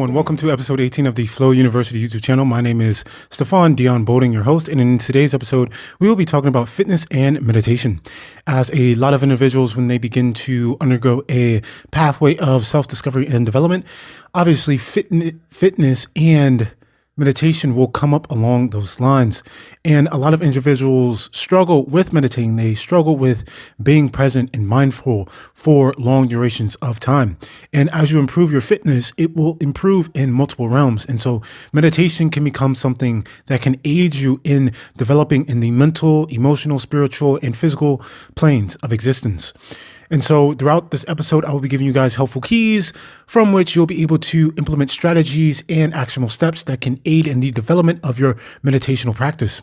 everyone. Welcome to episode 18 of the Flow University YouTube channel. My name is Stefan Dion Bolding, your host. And in today's episode, we will be talking about fitness and meditation. As a lot of individuals, when they begin to undergo a pathway of self-discovery and development, obviously fitness and meditation will come up along those lines. And a lot of individuals struggle with meditating. They struggle with being present and mindful for long durations of time. And as you improve your fitness, it will improve in multiple realms. And so meditation can become something that can aid you in developing in the mental, emotional, spiritual, and physical planes of existence. And so throughout this episode, I will be giving you guys helpful keys from which you'll be able to implement strategies and actionable steps that can aid in the development of your meditational practice.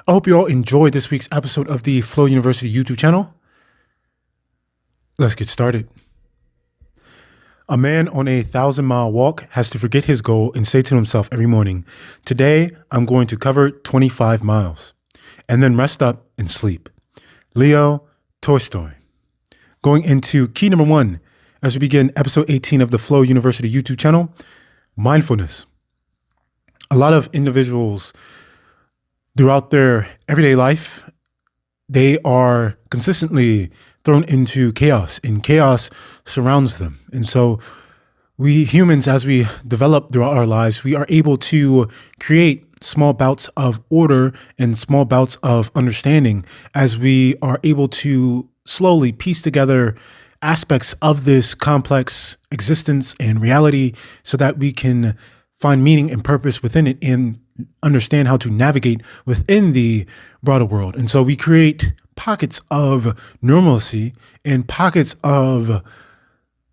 I hope you all enjoyed this week's episode of the Flow University YouTube channel. Let's get started. A man on a 1,000-mile walk has to forget his goal and say to himself every morning, "Today, I'm going to cover 25 miles," and then rest up and sleep. Leo Tolstoy. Going into key number 1, as we begin episode 18 of the Flow University YouTube channel, mindfulness. A lot of individuals throughout their everyday life, they are consistently thrown into chaos, and chaos surrounds them. And so we humans, as we develop throughout our lives, we are able to create small bouts of order and small bouts of understanding as we are able to slowly piece together aspects of this complex existence and reality so that we can find meaning and purpose within it and understand how to navigate within the broader world. And so we create pockets of normalcy and pockets of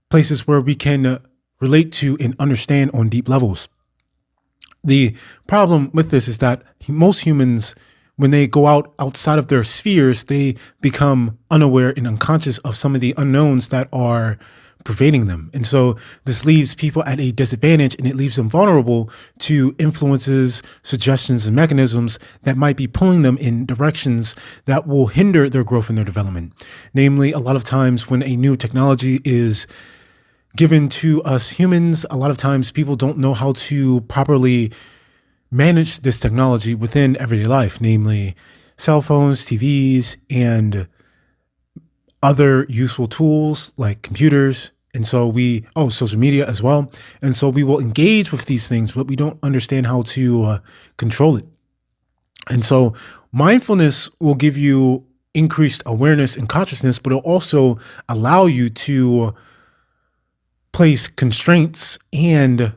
places where we can relate to and understand on deep levels. The problem with this is that most humans, when they go outside of their spheres, they become unaware and unconscious of some of the unknowns that are pervading them. And so this leaves people at a disadvantage, and it leaves them vulnerable to influences, suggestions, and mechanisms that might be pulling them in directions that will hinder their growth and their development. Namely, a lot of times when a new technology is given to us humans, a lot of times people don't know how to properly manage this technology within everyday life, namely cell phones, TVs, and other useful tools like computers. And so social media as well. And so we will engage with these things, but we don't understand how to control it. And so mindfulness will give you increased awareness and consciousness, but it'll also allow you to place constraints and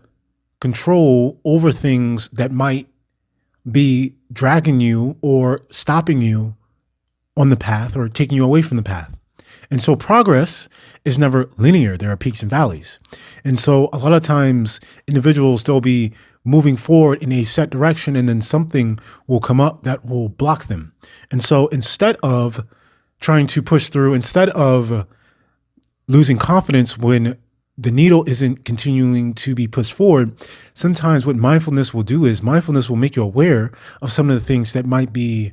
control over things that might be dragging you or stopping you on the path or taking you away from the path. And so progress is never linear. There are peaks and valleys. And so a lot of times individuals, they'll be moving forward in a set direction, and then something will come up that will block them. And so instead of trying to push through, instead of losing confidence when the needle isn't continuing to be pushed forward, sometimes what mindfulness will do is mindfulness will make you aware of some of the things that might be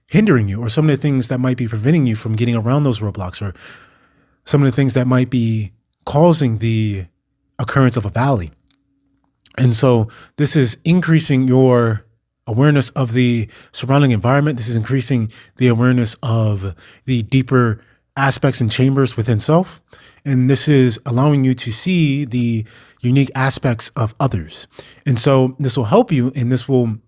hindering you, or some of the things that might be preventing you from getting around those roadblocks, or some of the things that might be causing the occurrence of a valley. And so this is increasing your awareness of the surrounding environment. This is increasing the awareness of the deeper aspects and chambers within self. And this is allowing you to see the unique aspects of others. And so this will help you, and this will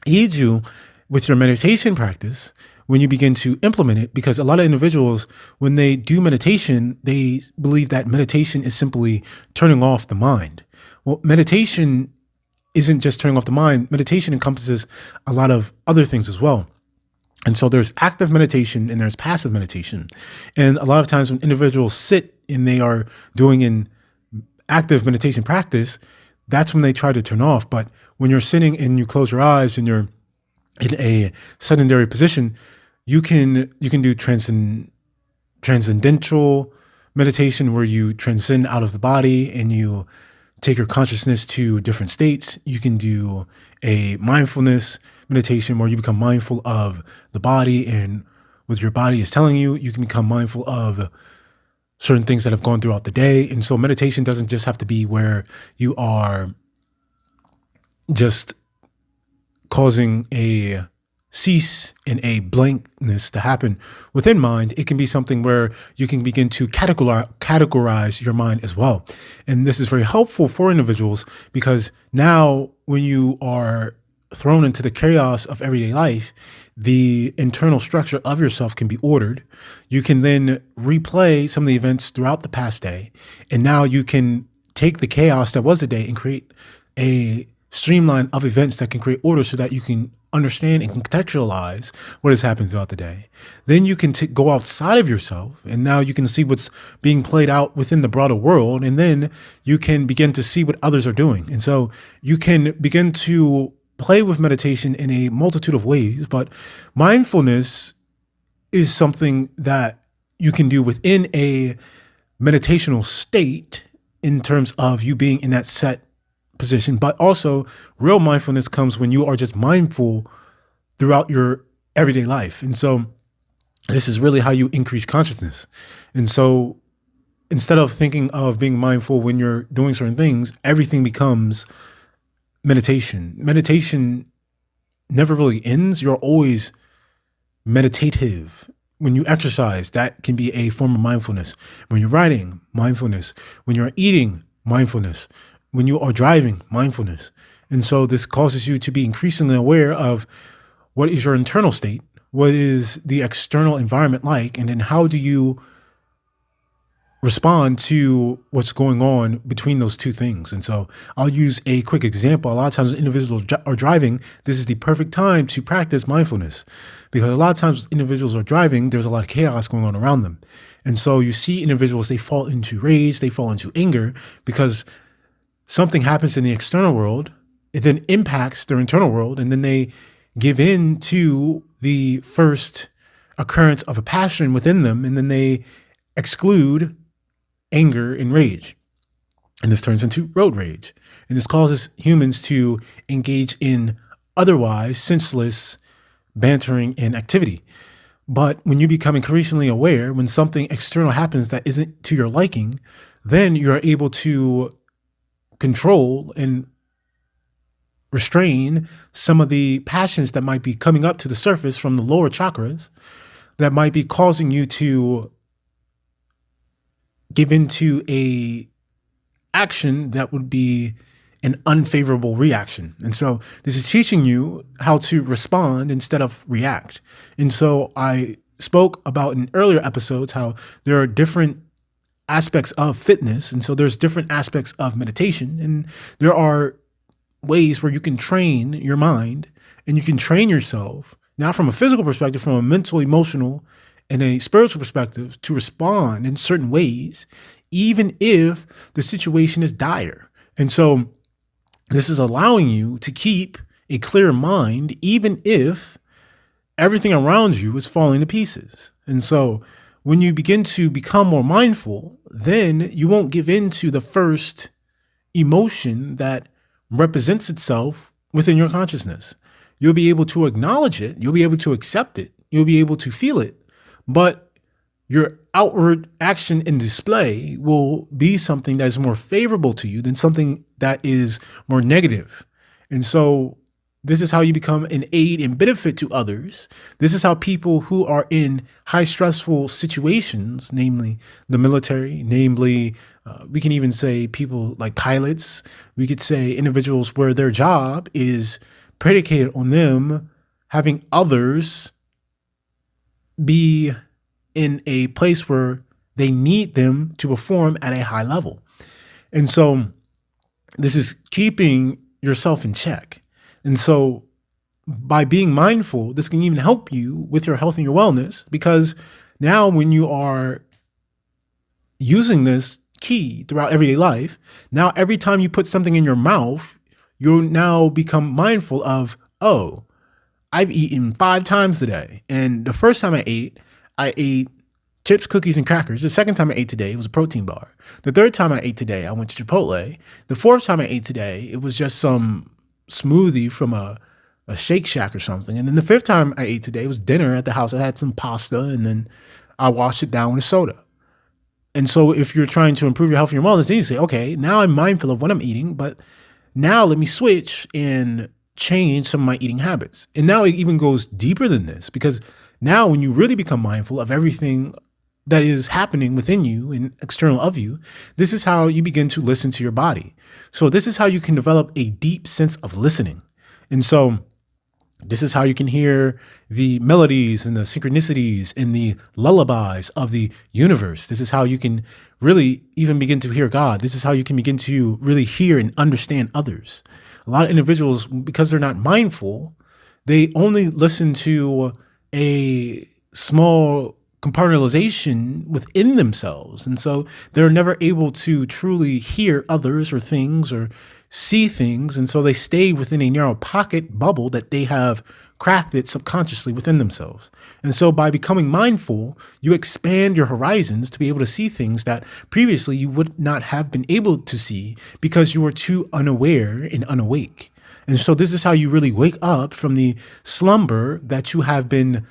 aid you with your meditation practice when you begin to implement it, because a lot of individuals, when they do meditation, they believe that meditation is simply turning off the mind. Well, meditation isn't just turning off the mind. Meditation encompasses a lot of other things as well. And so there's active meditation and there's passive meditation. And a lot of times when individuals sit and they are doing an active meditation practice, that's when they try to turn off. But when you're sitting and you close your eyes and you're in a sedentary position, you can do transcendental meditation, where you transcend out of the body and you take your consciousness to different states. You can do a mindfulness meditation where you become mindful of the body and what your body is telling you. You can become mindful of certain things that have gone throughout the day. And so meditation doesn't just have to be where you are just causing a cease and a blankness to happen within mind. It can be something where you can begin to categorize your mind as well. And this is very helpful for individuals because now when you are thrown into the chaos of everyday life, the internal structure of yourself can be ordered. You can then replay some of the events throughout the past day. And now you can take the chaos that was the day and create a streamline of events that can create order so that you can understand and contextualize what has happened throughout the day. Then you can go outside of yourself, and now you can see what's being played out within the broader world, and then you can begin to see what others are doing. And so you can begin to play with meditation in a multitude of ways, but mindfulness is something that you can do within a meditational state in terms of you being in that set position. But also real mindfulness comes when you are just mindful throughout your everyday life. And so this is really how you increase consciousness. And so instead of thinking of being mindful when you're doing certain things, everything becomes meditation. Meditation never really ends. You're always meditative. When you exercise, that can be a form of mindfulness. When you're writing, mindfulness. When you're eating, mindfulness. When you are driving, mindfulness. And so this causes you to be increasingly aware of what is your internal state, what is the external environment like, and then how do you respond to what's going on between those two things. And so I'll use a quick example. A lot of times when individuals are driving, this is the perfect time to practice mindfulness, because a lot of times individuals are driving, there's a lot of chaos going on around them. And so you see individuals, they fall into rage, they fall into anger because something happens in the external world, it then impacts their internal world, and then they give in to the first occurrence of a passion within them, and then they exclude anger and rage. And this turns into road rage. And this causes humans to engage in otherwise senseless bantering and activity. But when you become increasingly aware, when something external happens that isn't to your liking, then you're able to control and restrain some of the passions that might be coming up to the surface from the lower chakras that might be causing you to give into a action that would be an unfavorable reaction. And so this is teaching you how to respond instead of react. And so I spoke about in earlier episodes how there are different aspects of fitness. And so there's different aspects of meditation, and there are ways where you can train your mind and you can train yourself, not from a physical perspective, from a mental, emotional, and a spiritual perspective, to respond in certain ways, even if the situation is dire. And so this is allowing you to keep a clear mind, even if everything around you is falling to pieces. And so when you begin to become more mindful, then you won't give in to the first emotion that represents itself within your consciousness. You'll be able to acknowledge it. You'll be able to accept it. You'll be able to feel it. But your outward action and display will be something that is more favorable to you than something that is more negative. And so this is how you become an aid and benefit to others. This is how people who are in high stressful situations, namely the military, namely, we can even say people like pilots, we could say individuals where their job is predicated on them having others be in a place where they need them to perform at a high level. And so this is keeping yourself in check. And so by being mindful, this can even help you with your health and your wellness, because now when you are using this key throughout everyday life, now every time you put something in your mouth, you'll now become mindful of, oh, I've eaten 5 times today. And the first time I ate chips, cookies, and crackers. The second time I ate today, it was a protein bar. The third time I ate today, I went to Chipotle. The fourth time I ate today, it was just some smoothie from a Shake Shack or something. And then the fifth time I ate today was dinner at the house. I had some pasta, and then I washed it down with a soda. And so if you're trying to improve your health and your wellness, then you say, okay, now I'm mindful of what I'm eating, but now let me switch and change some of my eating habits. And now it even goes deeper than this, because now when you really become mindful of everything that is happening within you and external of you, this is how you begin to listen to your body. So this is how you can develop a deep sense of listening. And so this is how you can hear the melodies and the synchronicities and the lullabies of the universe. This is how you can really even begin to hear God. This is how you can begin to really hear and understand others. A lot of individuals, because they're not mindful, they only listen to a small compartmentalization within themselves. And so they're never able to truly hear others or things or see things. And so they stay within a narrow pocket bubble that they have crafted subconsciously within themselves. And so by becoming mindful, you expand your horizons to be able to see things that previously you would not have been able to see because you were too unaware and unawake. And so this is how you really wake up from the slumber that you have been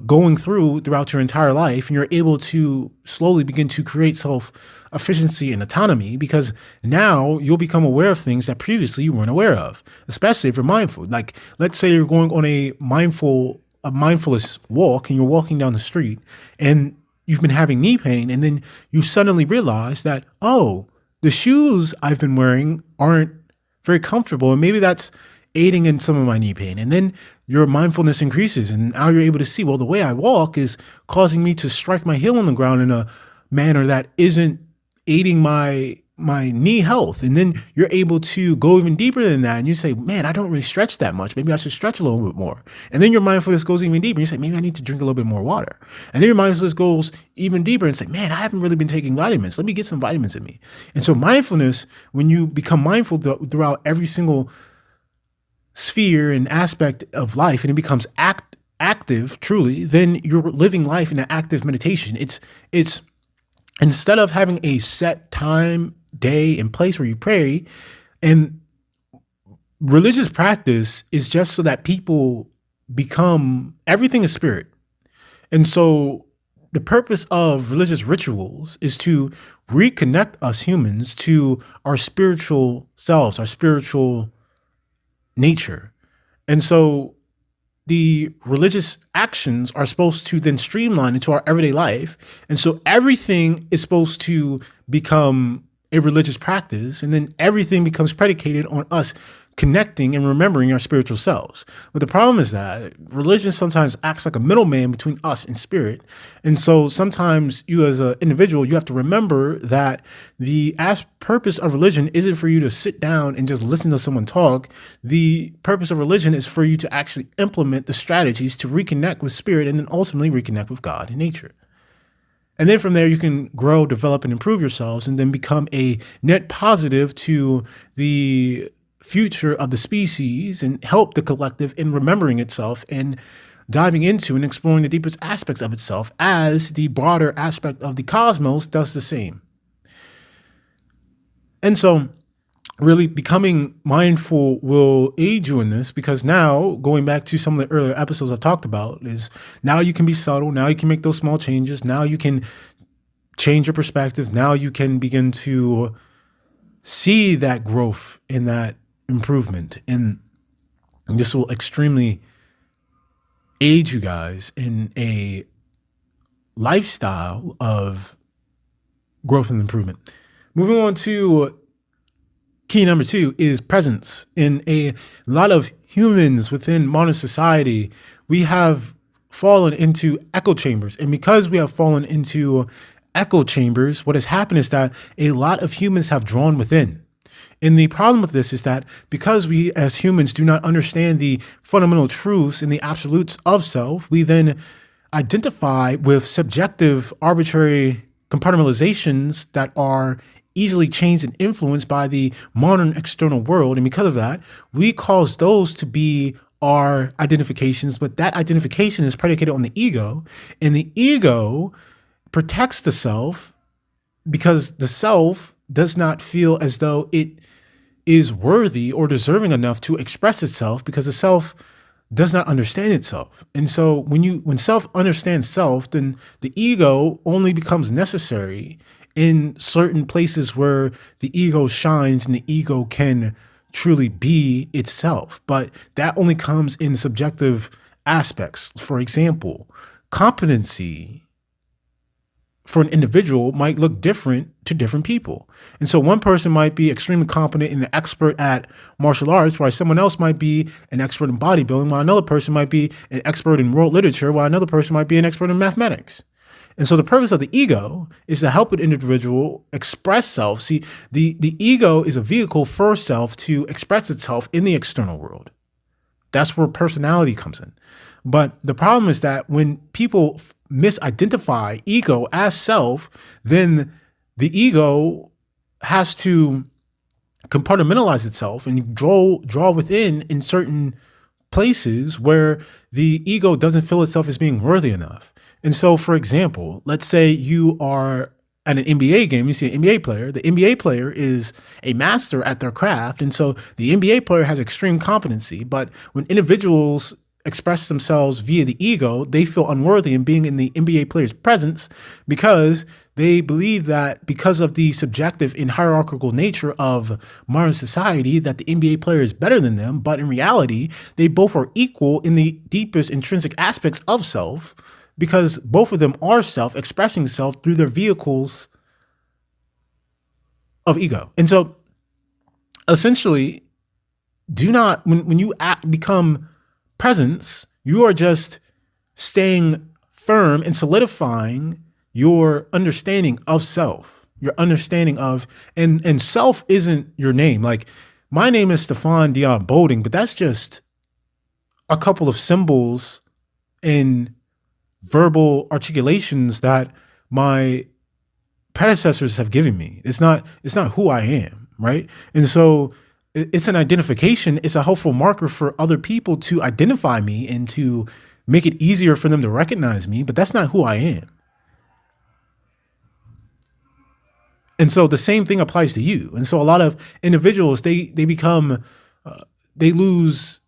going throughout your entire life, and you're able to slowly begin to create self-efficiency and autonomy, because now you'll become aware of things that previously you weren't aware of, especially if you're mindful. Like, let's say you're going on a mindfulness walk and you're walking down the street and you've been having knee pain, and then you suddenly realize that, oh, the shoes I've been wearing aren't very comfortable, and maybe that's aiding in some of my knee pain. And then your mindfulness increases, and now you're able to see, well, the way I walk is causing me to strike my heel on the ground in a manner that isn't aiding my knee health. And then you're able to go even deeper than that, and you say, man, I don't really stretch that much. Maybe I should stretch a little bit more. And then your mindfulness goes even deeper. You say, maybe I need to drink a little bit more water. And then your mindfulness goes even deeper and say, man, I haven't really been taking vitamins. Let me get some vitamins in me. And so mindfulness, when you become mindful throughout every single sphere and aspect of life, and it becomes active truly, then you're living life in an active meditation. It's instead of having a set time, day, and place where you pray, and religious practice is just so that people become, everything is spirit. And so the purpose of religious rituals is to reconnect us humans to our spiritual selves, our spiritual nature. And so the religious actions are supposed to then streamline into our everyday life. And so everything is supposed to become a religious practice, and then everything becomes predicated on us connecting and remembering our spiritual selves. But the problem is that religion sometimes acts like a middleman between us and spirit. And so sometimes you as an individual, you have to remember that the purpose of religion isn't for you to sit down and just listen to someone talk. The purpose of religion is for you to actually implement the strategies to reconnect with spirit and then ultimately reconnect with God and nature. And then from there, you can grow, develop, and improve yourselves, and then become a net positive to the future of the species and help the collective in remembering itself and diving into and exploring the deepest aspects of itself as the broader aspect of the cosmos does the same. And so really becoming mindful will aid you in this, because now, going back to some of the earlier episodes I've talked about, is now you can be subtle. Now you can make those small changes. Now you can change your perspective. Now you can begin to see that growth in that improvement. And this will extremely aid you guys in a lifestyle of growth and improvement. Moving on to key number 2 is presence. In a lot of humans within modern society, we have fallen into echo chambers. And because we have fallen into echo chambers, what has happened is that a lot of humans have drawn within. And the problem with this is that because we as humans do not understand the fundamental truths and the absolutes of self, we then identify with subjective, arbitrary compartmentalizations that are easily changed and influenced by the modern external world. And because of that, we cause those to be our identifications, but that identification is predicated on the ego, and the ego protects the self because the self does not feel as though it is worthy or deserving enough to express itself, because the self does not understand itself. And so when self understands self, then the ego only becomes necessary in certain places where the ego shines and the ego can truly be itself. But that only comes in subjective aspects. For example, competency for an individual might look different to different people. And so one person might be extremely competent and an expert at martial arts, while someone else might be an expert in bodybuilding, while another person might be an expert in world literature, while another person might be an expert in mathematics. And so the purpose of the ego is to help an individual express self. See, the ego is a vehicle for self to express itself in the external world. That's where personality comes in. But the problem is that when people misidentify ego as self, then the ego has to compartmentalize itself and draw within in certain places where the ego doesn't feel itself as being worthy enough. And so, for example, let's say you are at an NBA game, you see an NBA player. The NBA player is a master at their craft. And so the NBA player has extreme competency. But when individuals express themselves via the ego, they feel unworthy in being in the NBA player's presence because they believe that because of the subjective and hierarchical nature of modern society, that the NBA player is better than them. But in reality, they both are equal in the deepest intrinsic aspects of self, because both of them are self, expressing self through their vehicles of ego. And so essentially, when you become presence, you are just staying firm and solidifying your understanding of self, your understanding of, and self isn't your name. Like, my name is Stefan Dion Bolding, but that's just a couple of symbols in verbal articulations that my predecessors have given me. It's not who I am, right? And so it's an identification. It's a helpful marker for other people to identify me and to make it easier for them to recognize me, but that's not who I am. And so the same thing applies to you. And so a lot of individuals, they lose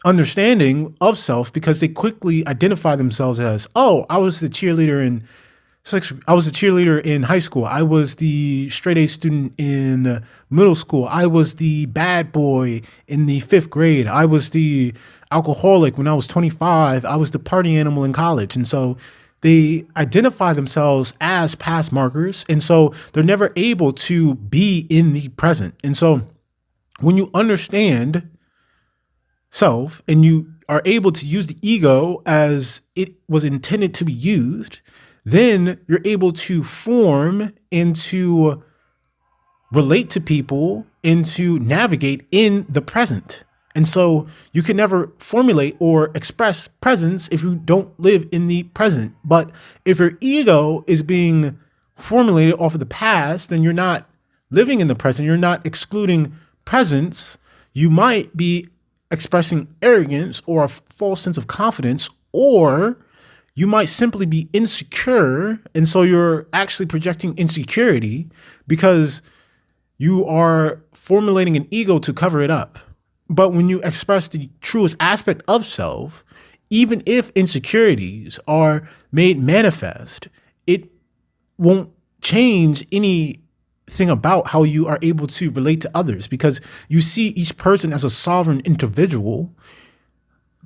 understanding of self because they quickly identify themselves as, oh, I was the cheerleader in high school. I was the straight A student in middle school. I was the bad boy in the 5th grade. I was the alcoholic when I was 25. I was the party animal in college. And so they identify themselves as past markers. And so they're never able to be in the present. And so when you understand self and you are able to use the ego as it was intended to be used, then you're able to form and to relate to people and to navigate in the present. And so you can never formulate or express presence if you don't live in the present. But if your ego is being formulated off of the past, then you're not living in the present. You're not excluding presence. You might be expressing arrogance or a false sense of confidence, or you might simply be insecure. And so you're actually projecting insecurity because you are formulating an ego to cover it up. But when you express the truest aspect of self, even if insecurities are made manifest, it won't change anything about how you are able to relate to others, because you see each person as a sovereign individual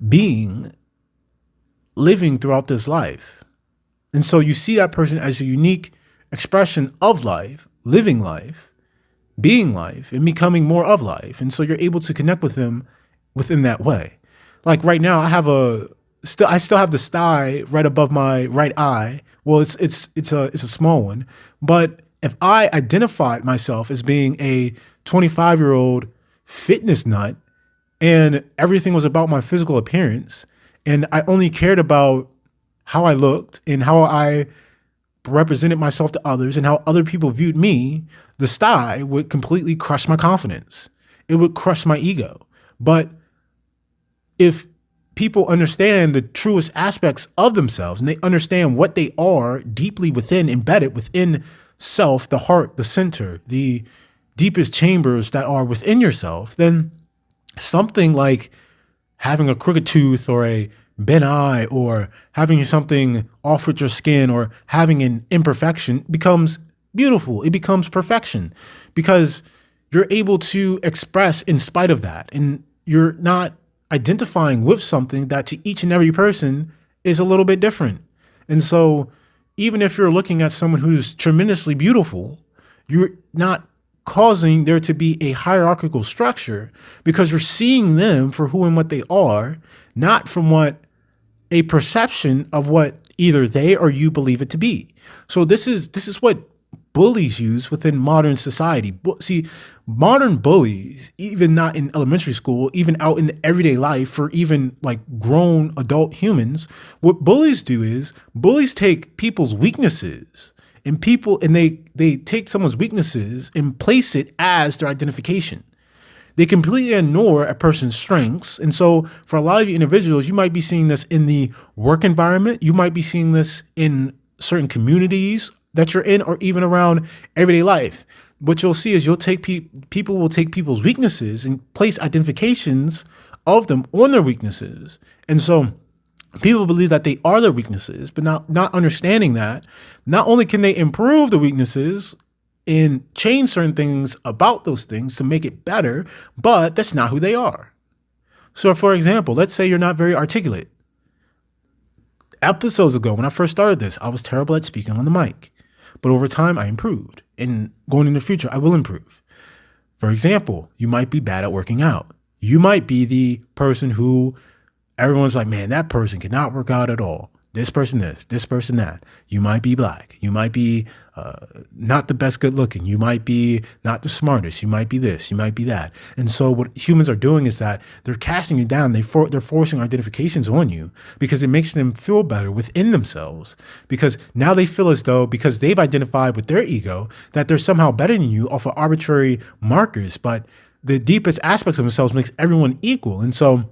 being living throughout this life. And so you see that person as a unique expression of life, living life, being life, and becoming more of life. And so you're able to connect with them within that way. Like right now, I still have the sty right above my right eye. Well, it's a small one. But if I identified myself as being a 25-year-old fitness nut and everything was about my physical appearance, and I only cared about how I looked and how I represented myself to others and how other people viewed me, the sty would completely crush my confidence. It would crush my ego. But if people understand the truest aspects of themselves and they understand what they are deeply within, embedded within self, the heart, the center, the deepest chambers that are within yourself, then something like having a crooked tooth or a bent eye or having something off with your skin or having an imperfection becomes beautiful. It becomes perfection because you're able to express in spite of that. And you're not identifying with something that to each and every person is a little bit different. And so even if you're looking at someone who's tremendously beautiful, you're not causing there to be a hierarchical structure because you're seeing them for who and what they are, not from what a perception of what either they or you believe it to be. So this is what bullies use within modern society. See, modern bullies, even not in elementary school, even out in the everyday life for even like grown adult humans, what bullies do is bullies take people's weaknesses and they take someone's weaknesses and place it as their identification. They completely ignore a person's strengths. And so for a lot of you individuals, you might be seeing this in the work environment. You might be seeing this in certain communities that you're in or even around everyday life. What you'll see is people will take people's weaknesses and place identifications of them on their weaknesses. And so people believe that they are their weaknesses, but not understanding that not only can they improve the weaknesses and change certain things about those things to make it better, but that's not who they are. So for example, let's say you're not very articulate. Episodes ago, when I first started this, I was terrible at speaking on the mic, but over time I improved, and going in the future, I will improve. For example, you might be bad at working out. You might be the person who everyone's like, man, that person cannot work out at all. This person this person that. You might be black. You might be not the best good looking. You might be not the smartest. You might be this. You might be that. And so what humans are doing is that they're casting you down. They're forcing identifications on you because it makes them feel better within themselves. Because now they feel as though because they've identified with their ego that they're somehow better than you off of arbitrary markers. But the deepest aspects of themselves makes everyone equal. And so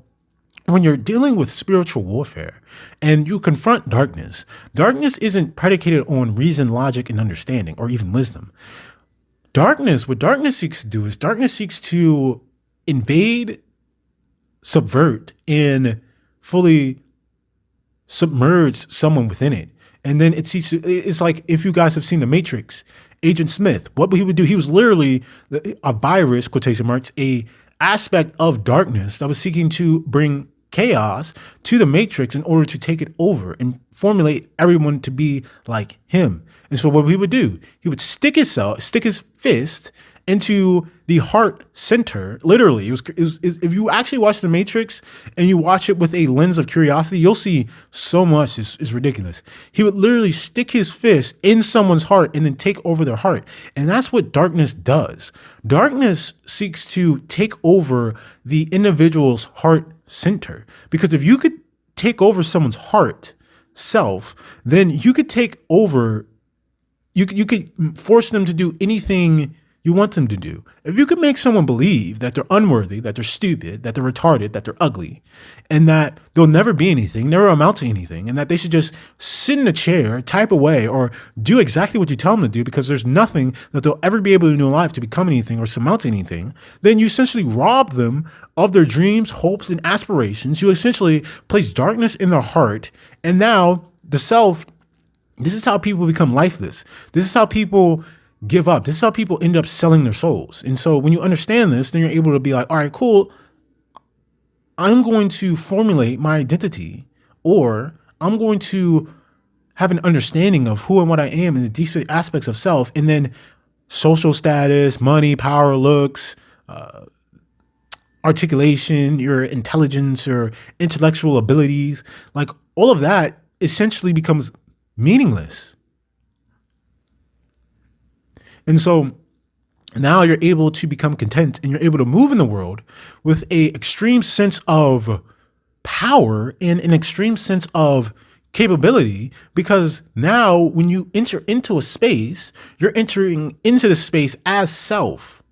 when you're dealing with spiritual warfare and you confront darkness, darkness isn't predicated on reason, logic, and understanding, or even wisdom. What darkness seeks to do is darkness seeks to invade, subvert, and fully submerge someone within it. And then it's like if you guys have seen The Matrix, Agent Smith, what he would do, he was literally a virus, quotation marks, a aspect of darkness that was seeking to bring chaos to the Matrix in order to take it over and formulate everyone to be like him. And so what he would do, he would stick his fist into the heart center. Literally, it was if you actually watch The Matrix and you watch it with a lens of curiosity, you'll see so much is ridiculous. He would literally stick his fist in someone's heart and then take over their heart. And that's what darkness does. Darkness seeks to take over the individual's heart center. Because if you could take over someone's heart self, then you could take over, you could force them to do anything you want them to do. If you could make someone believe that they're unworthy, that they're stupid, that they're retarded, that they're ugly, and that they'll never be anything, never amount to anything, and that they should just sit in a chair, type away, or do exactly what you tell them to do because there's nothing that they'll ever be able to do in life to become anything or surmount anything, then you essentially rob them of their dreams, hopes, and aspirations. You essentially place darkness in their heart, and now the self, this is how people become lifeless. This is how people give up. This is how people end up selling their souls. And so when you understand this, then you're able to be like, all right, cool. I'm going to formulate my identity, or I'm going to have an understanding of who and what I am in the deep aspects of self. And then social status, money, power, looks, articulation, your intelligence, your intellectual abilities, like all of that essentially becomes meaningless. And so now you're able to become content and you're able to move in the world with an extreme sense of power and an extreme sense of capability, because now when you enter into a space, you're entering into the space as self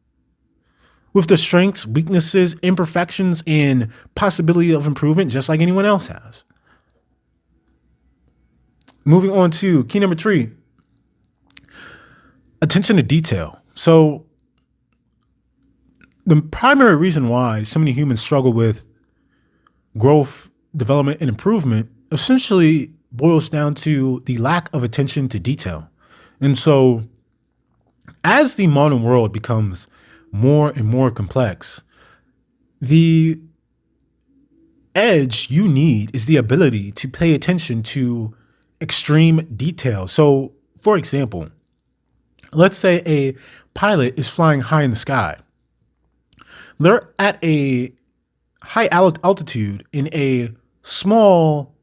with the strengths, weaknesses, imperfections, and possibility of improvement, just like anyone else has. Moving on to key number 3. Attention to detail. So the primary reason why so many humans struggle with growth, development, and improvement essentially boils down to the lack of attention to detail. And so as the modern world becomes more and more complex, the edge you need is the ability to pay attention to extreme detail. So, for example, let's say a pilot is flying high in the sky. They're at a high altitude in a small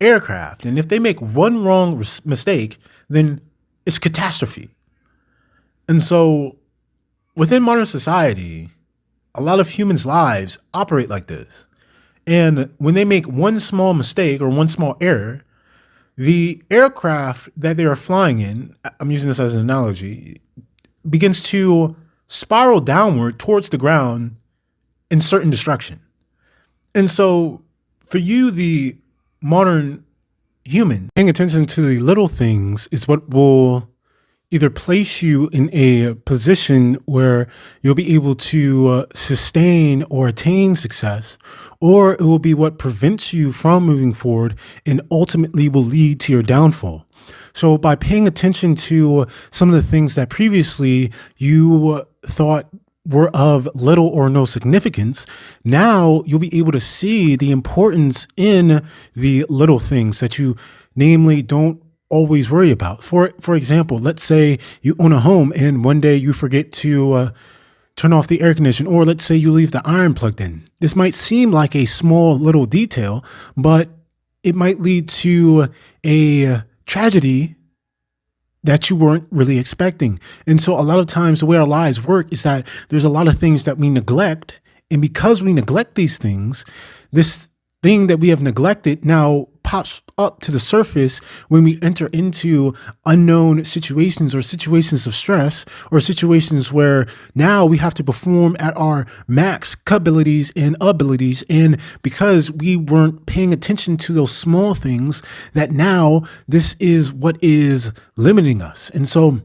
aircraft. And if they make one wrong mistake, then it's catastrophe. And so within modern society, a lot of humans' lives operate like this. And when they make one small mistake or one small error, the aircraft that they are flying in, I'm using this as an analogy, begins to spiral downward towards the ground in certain destruction. And so for you, the modern human, paying attention to the little things is what will either place you in a position where you'll be able to sustain or attain success, or it will be what prevents you from moving forward and ultimately will lead to your downfall. So by paying attention to some of the things that previously you thought were of little or no significance, now you'll be able to see the importance in the little things that you namely don't always worry about. For example, let's say you own a home and one day you forget to turn off the air conditioner, or let's say you leave the iron plugged in. This might seem like a small little detail, but it might lead to a tragedy that you weren't really expecting. And so a lot of times the way our lives work is that there's a lot of things that we neglect. And because we neglect these things, this thing that we have neglected now pops up to the surface when we enter into unknown situations or situations of stress or situations where now we have to perform at our max capabilities and abilities. And because we weren't paying attention to those small things, that now this is what is limiting us. And so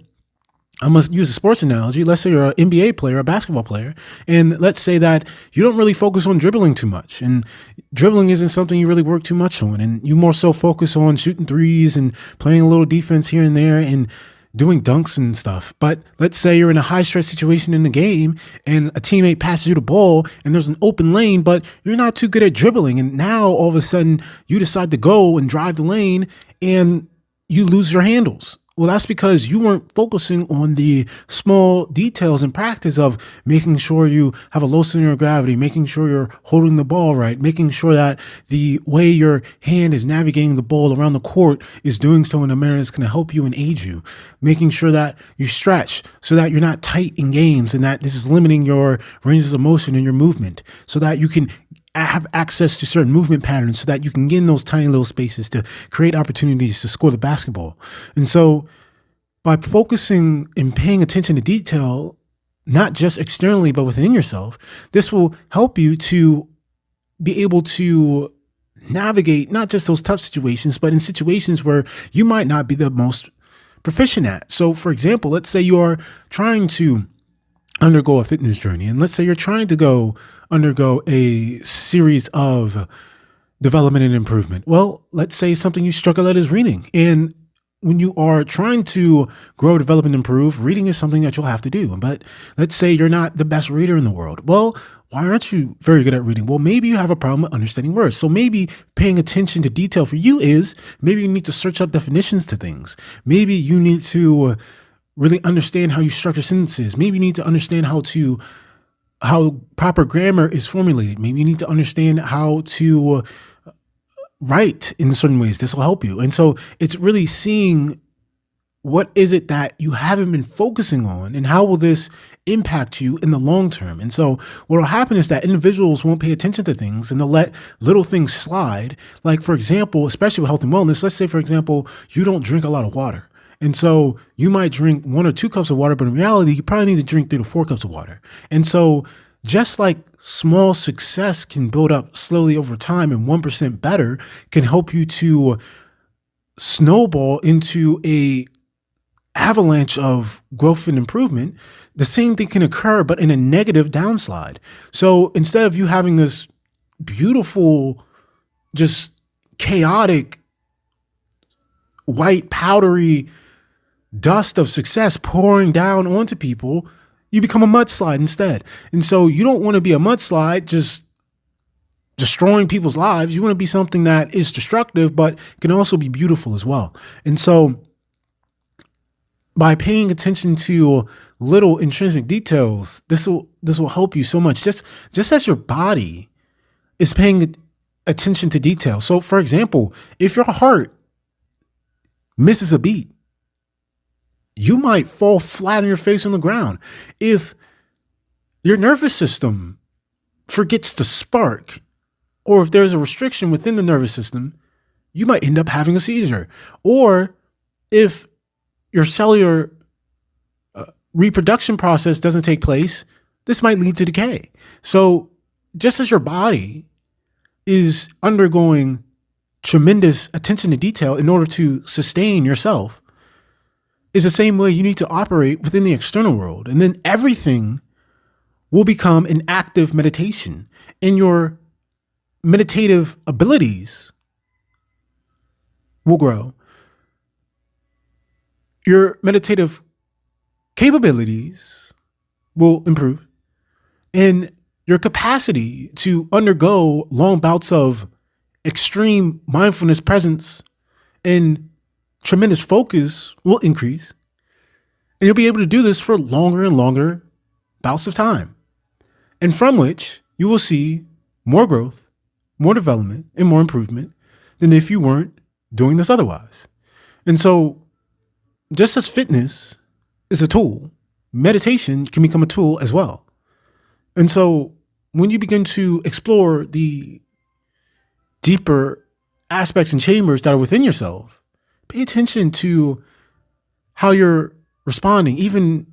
I'm going to use a sports analogy. Let's say you're an NBA player, a basketball player, and let's say that you don't really focus on dribbling too much. And dribbling isn't something you really work too much on. And you more so focus on shooting threes and playing a little defense here and there and doing dunks and stuff. But let's say you're in a high stress situation in the game and a teammate passes you the ball and there's an open lane, but you're not too good at dribbling. And now all of a sudden you decide to go and drive the lane and you lose your handles. Well, that's because you weren't focusing on the small details in practice of making sure you have a low center of gravity, making sure you're holding the ball right, making sure that the way your hand is navigating the ball around the court is doing so in a manner that's going to help you and aid you, making sure that you stretch so that you're not tight in games and that this is limiting your ranges of motion and your movement so that you can have access to certain movement patterns so that you can get in those tiny little spaces to create opportunities to score the basketball. And so by focusing and paying attention to detail, not just externally, but within yourself, this will help you to be able to navigate not just those tough situations, but in situations where you might not be the most proficient at. So for example, let's say you are trying to undergo a fitness journey. And let's say you're trying to undergo a series of development and improvement. Well, let's say something you struggle at is reading. And when you are trying to grow, develop, and improve, reading is something that you'll have to do. But let's say you're not the best reader in the world. Well, why aren't you very good at reading? Well, maybe you have a problem with understanding words. So maybe paying attention to detail for you is maybe you need to search up definitions to things. Maybe you need to really understand how you structure sentences. Maybe you need to understand how proper grammar is formulated. Maybe you need to understand how to write in certain ways. This will help you. And so it's really seeing what is it that you haven't been focusing on and how will this impact you in the long term. And so what will happen is that individuals won't pay attention to things and they'll let little things slide. Like, for example, especially with health and wellness, let's say, for example, you don't drink a lot of water. And so you might drink 1 or 2 cups of water, but in reality, you probably need to drink 3 to 4 cups of water. And so just like small success can build up slowly over time and 1% better can help you to snowball into a avalanche of growth and improvement, the same thing can occur, but in a negative downslide. So instead of you having this beautiful, just chaotic, white, powdery dust of success pouring down onto people, you become a mudslide instead. And so you don't want to be a mudslide just destroying people's lives. You want to be something that is destructive, but can also be beautiful as well. And so by paying attention to little intrinsic details, this will help you so much. Just as your body is paying attention to detail. So for example, if your heart misses a beat, you might fall flat on your face on the ground. If your nervous system forgets to spark, or if there's a restriction within the nervous system, you might end up having a seizure. Or if your cellular reproduction process doesn't take place, this might lead to decay. So just as your body is undergoing tremendous attention to detail in order to sustain yourself, is the same way you need to operate within the external world. And then everything will become an active meditation, and your meditative abilities will grow. Your meditative capabilities will improve, and your capacity to undergo long bouts of extreme mindfulness presence and tremendous focus will increase. And you'll be able to do this for longer and longer bouts of time, and from which you will see more growth, more development, and more improvement than if you weren't doing this otherwise. And so just as fitness is a tool, meditation can become a tool as well. And so when you begin to explore the deeper aspects and chambers that are within yourself, pay attention to how you're responding, even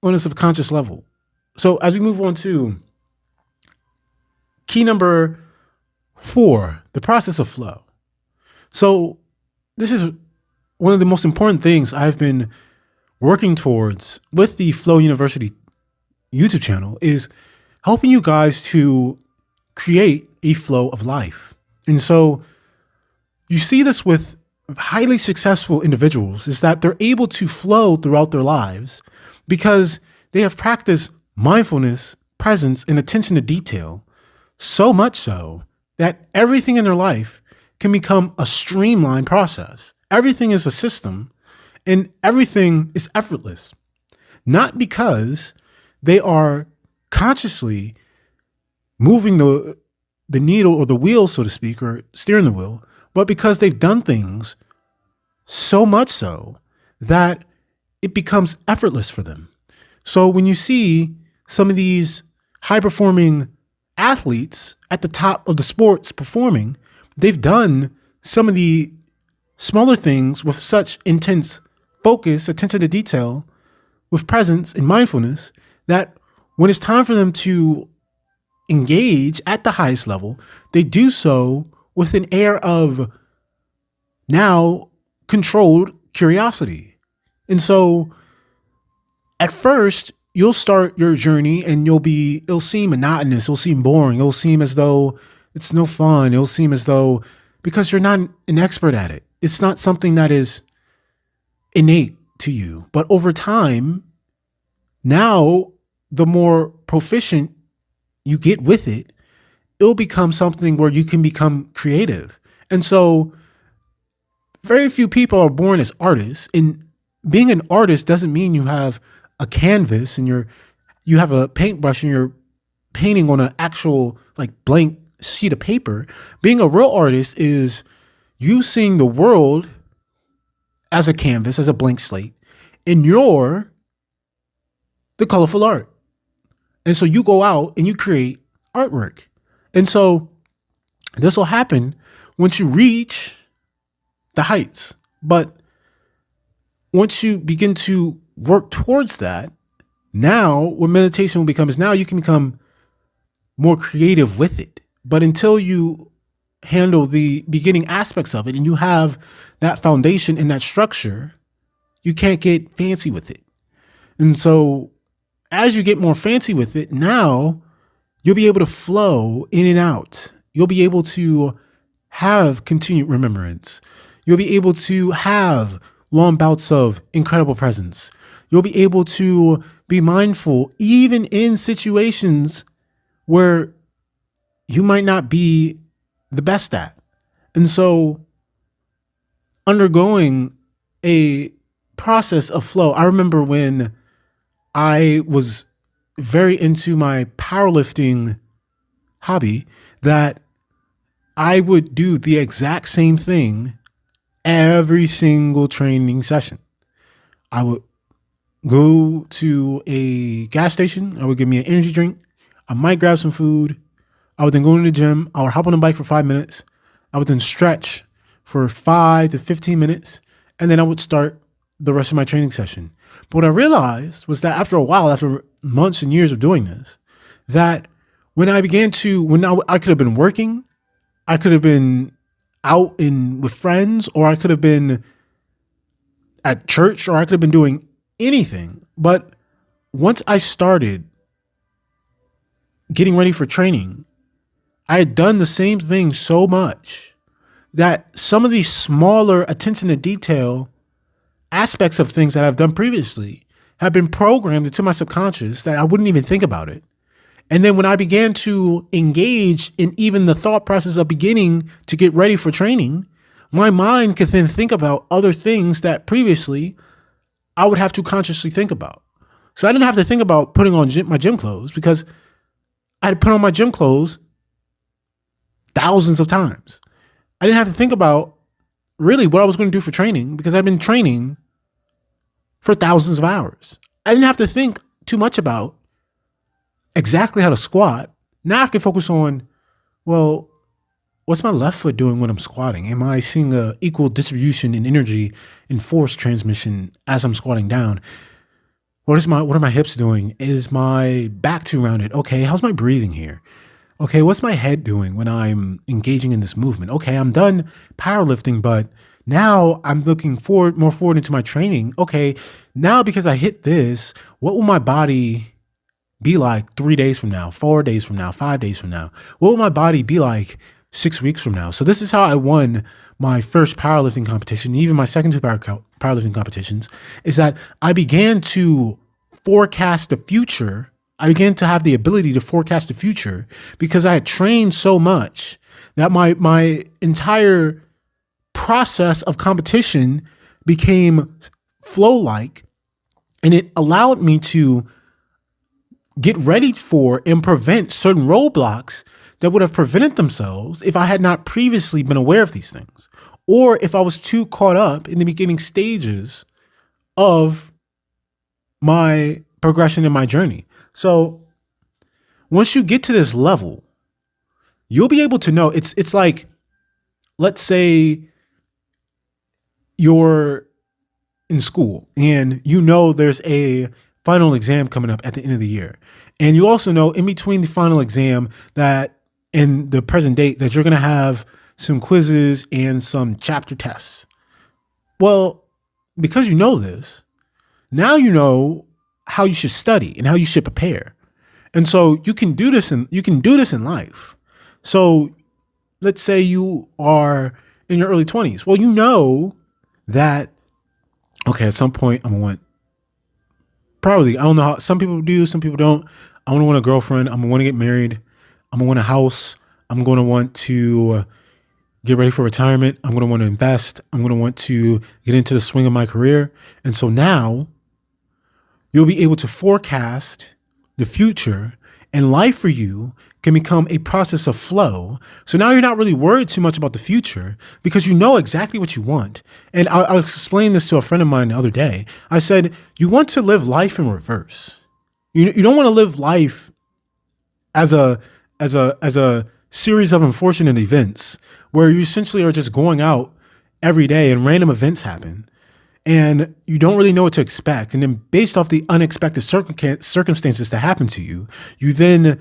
on a subconscious level. So as we move on to key number 4, the process of flow. So this is one of the most important things I've been working towards with the Flow University YouTube channel, is helping you guys to create a flow of life. And so you see this with highly successful individuals, is that they're able to flow throughout their lives because they have practiced mindfulness, presence, and attention to detail, so much so that everything in their life can become a streamlined process. Everything is a system, and everything is effortless. Not because they are consciously moving the needle or the wheel, so to speak, or steering the wheel, but because they've done things so much so that it becomes effortless for them. So when you see some of these high-performing athletes at the top of the sports performing, they've done some of the smaller things with such intense focus, attention to detail, with presence and mindfulness, that when it's time for them to engage at the highest level, they do so with an air of now controlled curiosity. And so at first, you'll start your journey and it'll seem monotonous, it'll seem boring, it'll seem as though it's no fun, it'll seem as though, because you're not an expert at it. It's not something that is innate to you. But over time, now the more proficient you get with it, it'll become something where you can become creative. And so very few people are born as artists, and being an artist doesn't mean you have a canvas and you have a paintbrush and you're painting on an actual like blank sheet of paper. Being a real artist is you seeing the world as a canvas, as a blank slate, and you're the colorful art. And so you go out and you create artwork. And so this will happen once you reach the heights. But once you begin to work towards that, now what meditation will become is now you can become more creative with it. But until you handle the beginning aspects of it and you have that foundation and that structure, you can't get fancy with it. And so as you get more fancy with it, now you'll be able to flow in and out you'll be able to have continued remembrance. You'll be able to have long bouts of incredible presence. You'll be able to be mindful even in situations where you might not be the best at. And so undergoing a process of flow, I remember when I was very into my powerlifting hobby that I would do the exact same thing every single training session. I would go to a gas station. I would get me an energy drink. I might grab some food. I would then go to the gym. I would hop on the bike for 5 minutes. I would then stretch for 5 to 15 minutes. And then I would start the rest of my training session. But what I realized was that after a while, after months and years of doing this, that when I could have been working, I could have been out with friends, or I could have been at church, or I could have been doing anything. But once I started getting ready for training, I had done the same thing so much that some of these smaller attention to detail aspects of things that I've done previously have been programmed into my subconscious that I wouldn't even think about it. And then when I began to engage in even the thought process of beginning to get ready for training, my mind could then think about other things that previously I would have to consciously think about. So I didn't have to think about putting on my gym clothes, because I had put on my gym clothes thousands of times. I didn't have to think about really what I was going to do for training, because I've been training for thousands of hours. I didn't have to think too much about exactly how to squat. Now I can focus on, well, what's my left foot doing when I'm squatting? Am I seeing an equal distribution in energy and force transmission as I'm squatting down? What are my hips doing? Is my back too rounded? Okay, how's my breathing here? Okay, what's my head doing when I'm engaging in this movement? Okay, I'm done powerlifting, but now I'm looking more forward into my training. Okay, now because I hit this, what will my body be like 3 days from now, 4 days from now, 5 days from now? What will my body be like 6 weeks from now? So this is how I won my first powerlifting competition, even my second two powerlifting competitions, is that I began to forecast the future. I began to have the ability to forecast the future because I had trained so much that my entire process of competition became flow-like, and it allowed me to get ready for and prevent certain roadblocks that would have prevented themselves if I had not previously been aware of these things, or if I was too caught up in the beginning stages of my progression in my journey. So once you get to this level, you'll be able to know. It's like, let's say you're in school and you know there's a final exam coming up at the end of the year. And you also know in between the final exam that in the present date that you're going to have some quizzes and some chapter tests. Well, because you know this, now you know how you should study and how you should prepare. And so you can do this in life. So let's say you are in your early 20s. Well, you know that, okay, at some point I'm going to want, probably, I don't know how, some people do, some people don't. I'm going to want a girlfriend. I'm going to want to get married. I'm going to want a house. I'm going to want to get ready for retirement. I'm going to want to invest. I'm going to want to get into the swing of my career. And so now you'll be able to forecast the future, and life for you can become a process of flow. So now you're not really worried too much about the future because you know exactly what you want. And I was explaining this to a friend of mine the other day. I said, you want to live life in reverse. You don't want to live life as a series of unfortunate events where you essentially are just going out every day and random events happen and you don't really know what to expect. And then based off the unexpected circumstances that happen to you, you then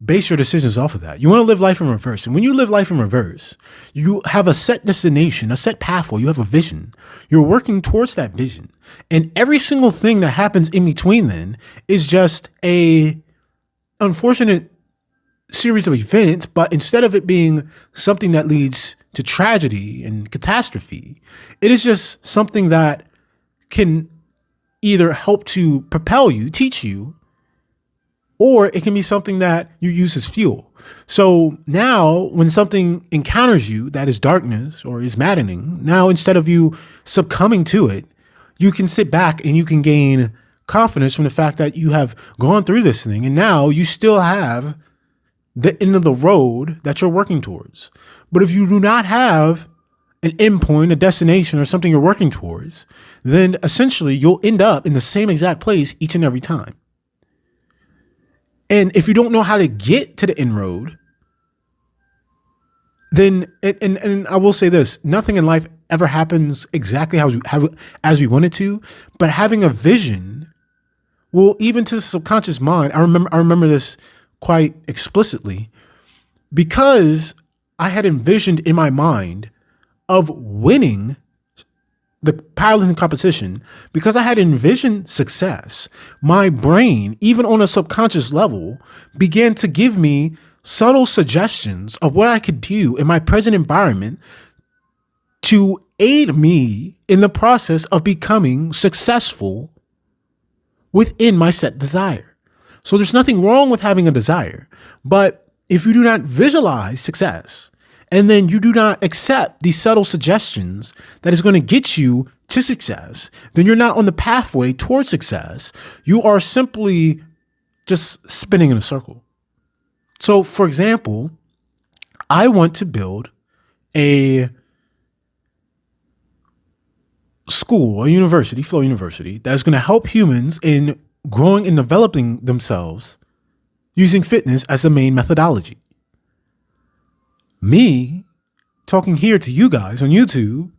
base your decisions off of that. You want to live life in reverse. And when you live life in reverse, you have a set destination, a set pathway. You have a vision. You're working towards that vision. And every single thing that happens in between then is just a unfortunate series of events, but instead of it being something that leads to tragedy and catastrophe, it is just something that can either help to propel you, teach you, or it can be something that you use as fuel. So now when something encounters you that is darkness or is maddening, now instead of you succumbing to it, you can sit back and you can gain confidence from the fact that you have gone through this thing. And now you still have the end of the road that you're working towards. But if you do not have an endpoint, a destination, or something you're working towards, then essentially you'll end up in the same exact place each and every time. And if you don't know how to get to the end road, then, and I will say this, nothing in life ever happens exactly as we want it to, but having a vision will, even to the subconscious mind, I remember this quite explicitly, because I had envisioned in my mind of winning the powerlifting competition, because I had envisioned success, my brain, even on a subconscious level, began to give me subtle suggestions of what I could do in my present environment to aid me in the process of becoming successful within my set desire. So there's nothing wrong with having a desire, but if you do not visualize success, and then you do not accept these subtle suggestions that is going to get you to success, then you're not on the pathway towards success. You are simply just spinning in a circle. So, for example, I want to build a school, a university, Flow University, that's going to help humans in growing and developing themselves using fitness as the main methodology. Me talking here to you guys on YouTube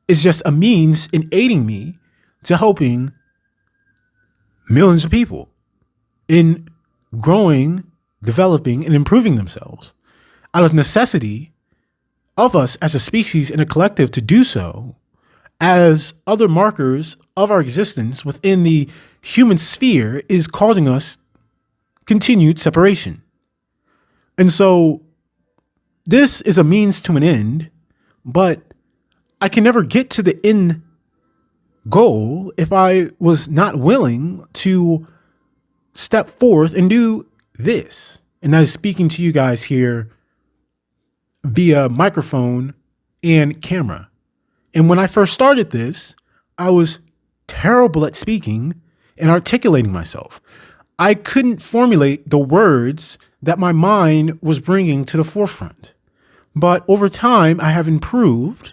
is just a means in aiding me to helping millions of people in growing, developing, and improving themselves out of necessity of us as a species and a collective to do so, as other markers of our existence within the human sphere is causing us continued separation. And so this is a means to an end, but I can never get to the end goal if I was not willing to step forth and do this. And that is speaking to you guys here via microphone and camera. And when I first started this, I was terrible at speaking and articulating myself. I couldn't formulate the words that my mind was bringing to the forefront. But over time, I have improved,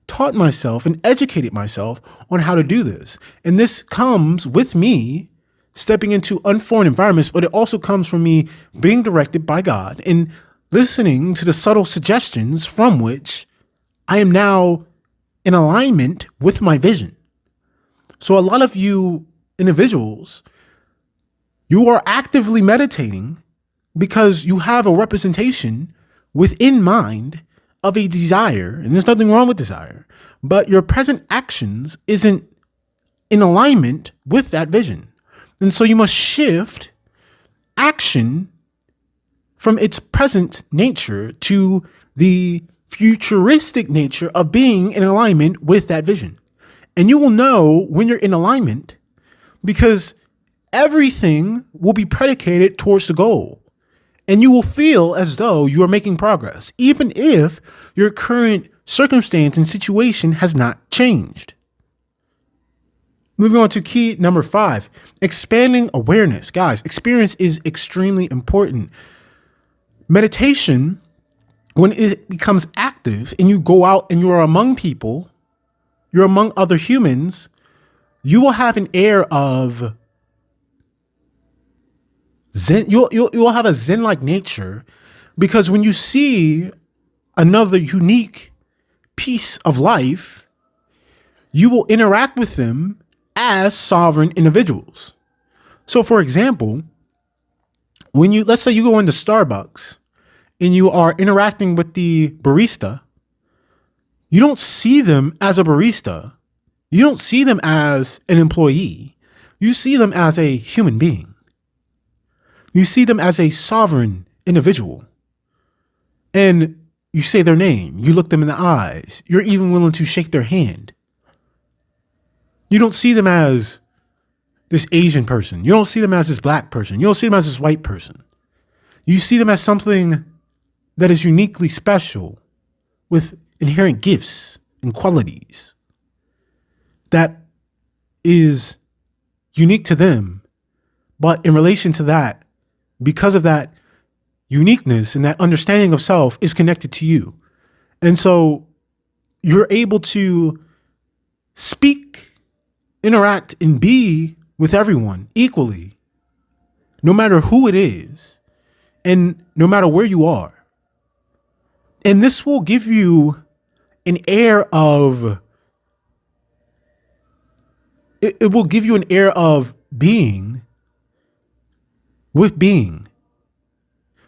taught myself, and educated myself on how to do this. And this comes with me stepping into unforeign environments, but it also comes from me being directed by God and listening to the subtle suggestions from which I am now in alignment with my vision. So a lot of you individuals, you are actively meditating because you have a representation within mind of a desire, and there's nothing wrong with desire, but your present actions isn't in alignment with that vision. And so you must shift action from its present nature to the futuristic nature of being in alignment with that vision. And you will know when you're in alignment because everything will be predicated towards the goal. And you will feel as though you are making progress, even if your current circumstance and situation has not changed. Moving on to key number 5, expanding awareness. Guys, experience is extremely important. Meditation, when it becomes active and you go out and you're among people, you're among other humans, you will have an air of Zen. You'll have a Zen-like nature because when you see another unique piece of life, you will interact with them as sovereign individuals. So for example, let's say you go into Starbucks and you are interacting with the barista, you don't see them as a barista. You don't see them as an employee. You see them as a human being. You see them as a sovereign individual and you say their name, you look them in the eyes, you're even willing to shake their hand. You don't see them as this Asian person. You don't see them as this black person. You don't see them as this white person. You see them as something that is uniquely special with inherent gifts and qualities that is unique to them. But in relation to that, because of that uniqueness and that understanding of self is connected to you. And so you're able to speak, interact, and be with everyone equally, no matter who it is and no matter where you are. And this will give you an air of, it will give you an air of being with being.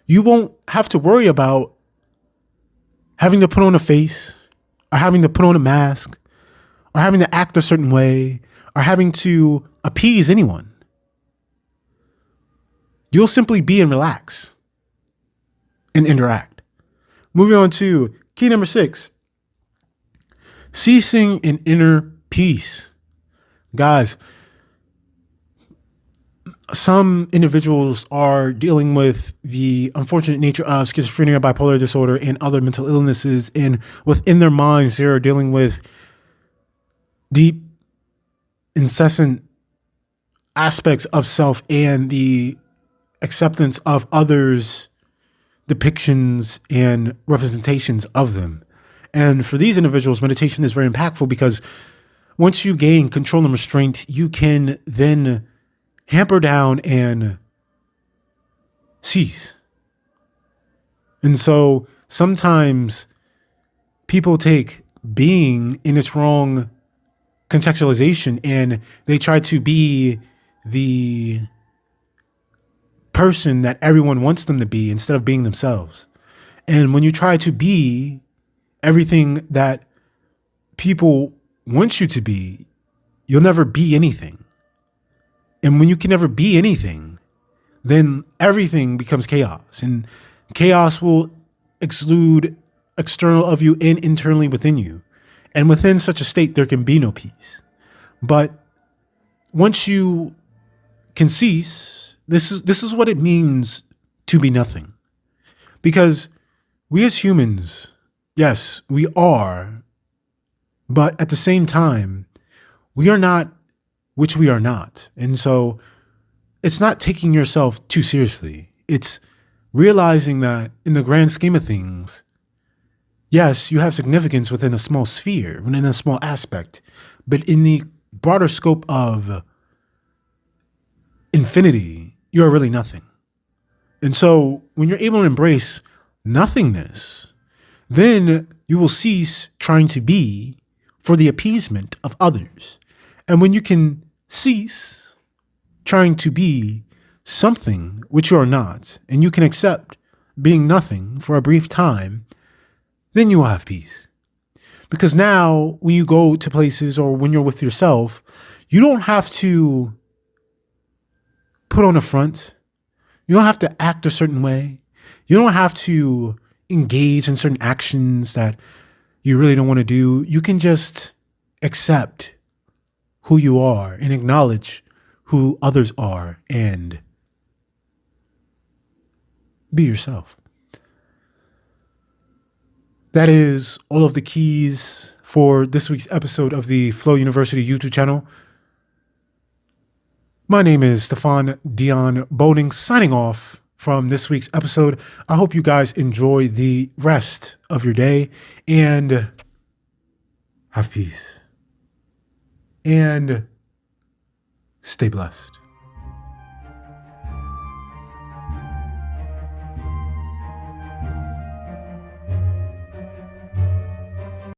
You won't have to worry about having to put on a face or having to put on a mask or having to act a certain way or having to appease anyone. You'll simply be and relax and interact. Moving on to key number 6, ceasing in inner peace. Guys, some individuals are dealing with the unfortunate nature of schizophrenia, bipolar disorder, and other mental illnesses. And within their minds, they're dealing with deep, incessant aspects of self and the acceptance of others' depictions and representations of them. And for these individuals, meditation is very impactful because once you gain control and restraint, you can then hamper down and cease. And so sometimes people take being in its wrong contextualization and they try to be the person that everyone wants them to be instead of being themselves. And when you try to be everything that people want you to be, you'll never be anything. And when you can never be anything, then everything becomes chaos. And chaos will exude external of you and internally within you. And within such a state, there can be no peace. But once you can cease, this is what it means to be nothing. Because we as humans, yes, we are, but at the same time, we are not which we are not. And so it's not taking yourself too seriously. It's realizing that in the grand scheme of things, yes, you have significance within a small sphere, within a small aspect, but in the broader scope of infinity, you are really nothing. And so when you're able to embrace nothingness, then you will cease trying to be for the appeasement of others. And when you can cease trying to be something which you are not, and you can accept being nothing for a brief time, then you will have peace. Because now when you go to places or when you're with yourself, you don't have to put on a front. You don't have to act a certain way. You don't have to engage in certain actions that you really don't want to do. You can just accept who you are and acknowledge who others are and be yourself. That is all of the keys for this week's episode of the Flow University YouTube channel. My name is Stefan Dion Boning, signing off from this week's episode. I hope you guys enjoy the rest of your day and have peace and stay blessed.